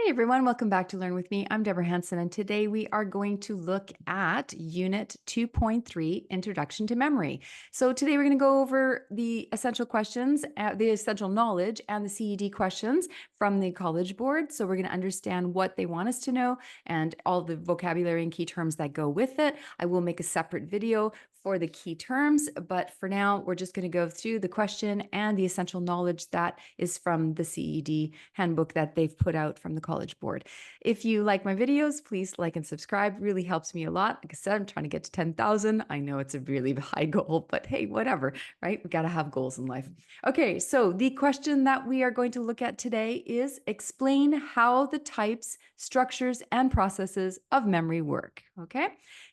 Hi, everyone. Welcome back to Learn With Me. I'm Deborah Hanson, and today we are going to look at Unit 2.3, Introduction to Memory. So today we're going to go over the essential questions, the essential knowledge, and the CED questions from the College Board. So we're going to understand what they want us to know and all the vocabulary and key terms that go with it. I will make a separate video for the key terms, but for now, we're just going to go through the question and the essential knowledge that is from the CED handbook that they've put out from the College Board. If you like my videos, please like and subscribe. Really helps me a lot. Like I said, I'm trying to get to 10,000. I know it's a really high goal, but hey, whatever, right? We got to have goals in life. Okay, so the question that we are going to look at today is explain how the types, structures, and processes of memory work. Okay.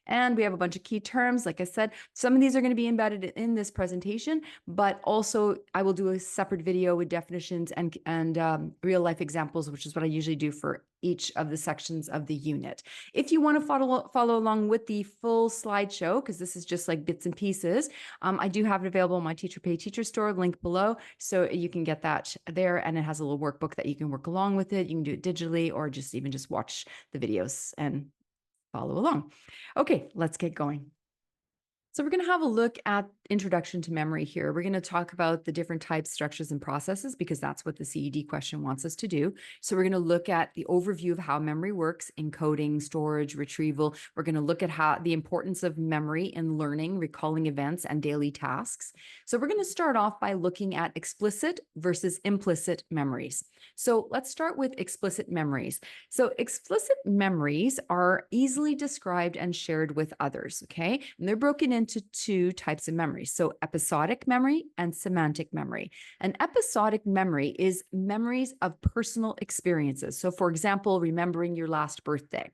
And we have a bunch of key terms. Like I said, some of these are going to be embedded in this presentation, but also I will do a separate video with definitions and real life examples, which is what I usually do for each of the sections of the unit. If you want to follow along with the full slideshow, because this is just like bits and pieces, I do have it available on my Teacher Pay Teacher Store, link below, so you can get that there, and it has a little workbook that you can work along with it. You can do it digitally or just watch the videos and follow along. Okay, let's get going. So we're going to have a look at introduction to memory here. We're going to talk about the different types, structures, and processes because that's what the CED question wants us to do. So we're going to look at the overview of how memory works, encoding, storage, retrieval. We're going to look at how the importance of memory in learning, recalling events, and daily tasks. So we're going to start off by looking at explicit versus implicit memories. So let's start with explicit memories. So explicit memories are easily described and shared with others, okay? And they're broken into two types of memory. So episodic memory and semantic memory. An episodic memory is memories of personal experiences. So for example, remembering your last birthday.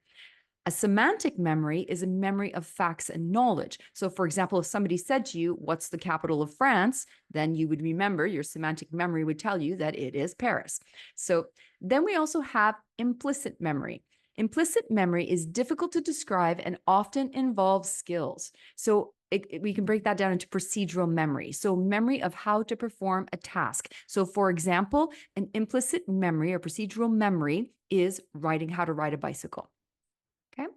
A semantic memory is a memory of facts and knowledge. So for example, if somebody said to you, what's the capital of France? Then you would remember, your semantic memory would tell you that it is Paris. So then we also have implicit memory. Implicit memory is difficult to describe and often involves skills. So we can break that down into procedural memory. So memory of how to perform a task. So for example, an implicit memory or procedural memory is how to ride a bicycle. Okay.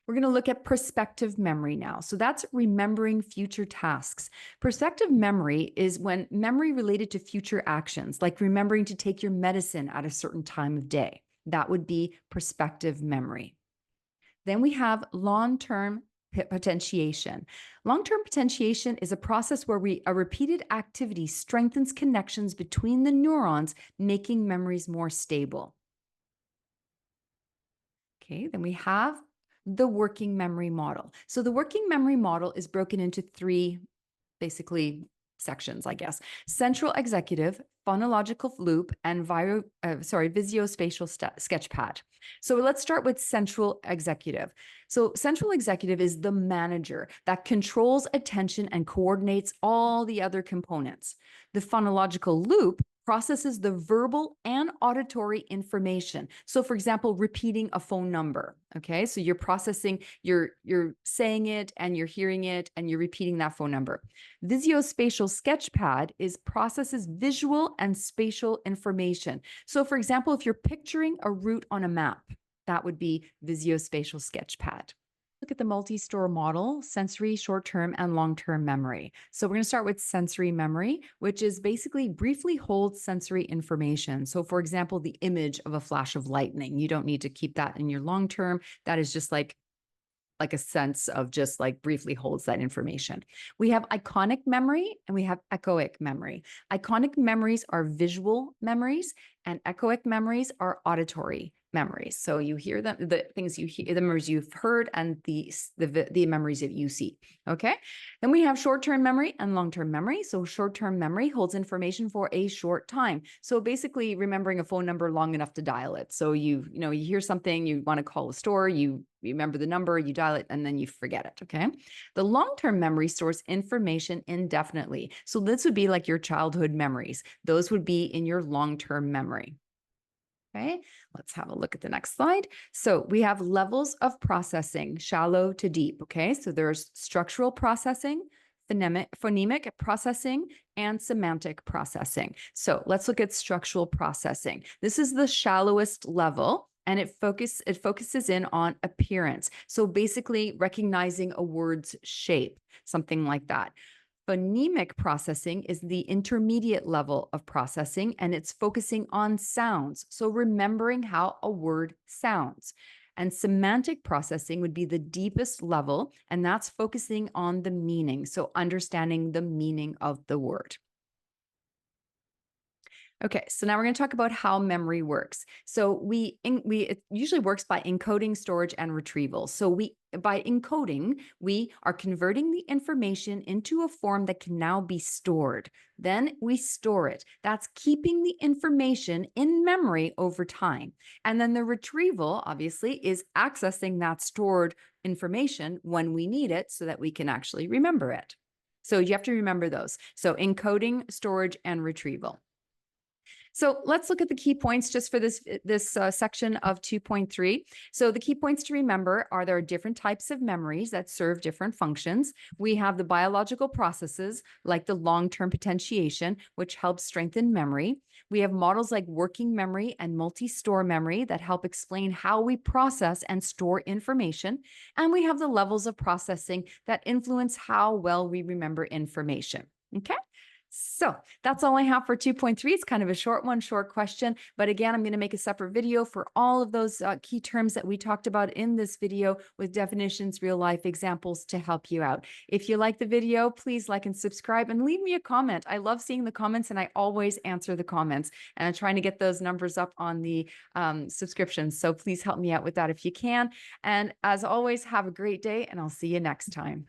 We're going to look at prospective memory now. So that's remembering future tasks. Prospective memory is when memory related to future actions, like remembering to take your medicine at a certain time of day. That would be prospective memory. Then we have long-term potentiation. Long-term potentiation is a process where a repeated activity strengthens connections between the neurons, making memories more stable. Okay, then we have the working memory model. So the working memory model is broken into three, basically, sections, I guess. Central executive, phonological loop, and visuospatial sketchpad. So let's start with central executive. So central executive is the manager that controls attention and coordinates all the other components. The phonological loop processes the verbal and auditory information. So for example, repeating a phone number, okay? So you're processing, you're saying it and you're hearing it and you're repeating that phone number. Visuospatial sketchpad processes visual and spatial information. So for example, if you're picturing a route on a map, that would be visuospatial sketchpad. Look at the multi-store model, sensory, short-term, and long-term memory. So we're going to start with sensory memory, which is basically briefly holds sensory information. So for example, the image of a flash of lightning, you don't need to keep that in your long-term. That is just like a sense of just like briefly holds that information. We have iconic memory and we have echoic memory. Iconic memories are visual memories and echoic memories are auditory memories. So you hear them, the things you hear, the memories you've heard and the memories that you see. Okay. Then we have short-term memory and long-term memory. So short-term memory holds information for a short time. So basically remembering a phone number long enough to dial it. So you hear something, you want to call a store, you remember the number, you dial it, and then you forget it, okay? The long-term memory stores information indefinitely. So this would be like your childhood memories. Those would be in your long-term memory. Okay, let's have a look at the next slide. So we have levels of processing, shallow to deep, okay? So there's structural processing, phonemic processing, and semantic processing. So let's look at structural processing. This is the shallowest level. and it focuses in on appearance. So basically recognizing a word's shape, something like that. Phonemic processing is the intermediate level of processing, and it's focusing on sounds. So remembering how a word sounds. And semantic processing would be the deepest level, and that's focusing on the meaning. So understanding the meaning of the word. Okay, so now we're going to talk about how memory works. So it usually works by encoding, storage, and retrieval. So by encoding, we are converting the information into a form that can now be stored. Then we store it. That's keeping the information in memory over time. And then the retrieval, obviously, is accessing that stored information when we need it so that we can actually remember it. So you have to remember those. So encoding, storage, and retrieval. So let's look at the key points just for this section of 2.3. So the key points to remember are there are different types of memories that serve different functions. We have the biological processes like the long-term potentiation, which helps strengthen memory. We have models like working memory and multi-store memory that help explain how we process and store information. And we have the levels of processing that influence how well we remember information. Okay. So that's all I have for 2.3. It's kind of a short one, short question. But again, I'm going to make a separate video for all of those key terms that we talked about in this video with definitions, real life examples to help you out. If you like the video, please like and subscribe and leave me a comment. I love seeing the comments and I always answer the comments. And I'm trying to get those numbers up on the subscriptions. So please help me out with that if you can. And as always, have a great day and I'll see you next time.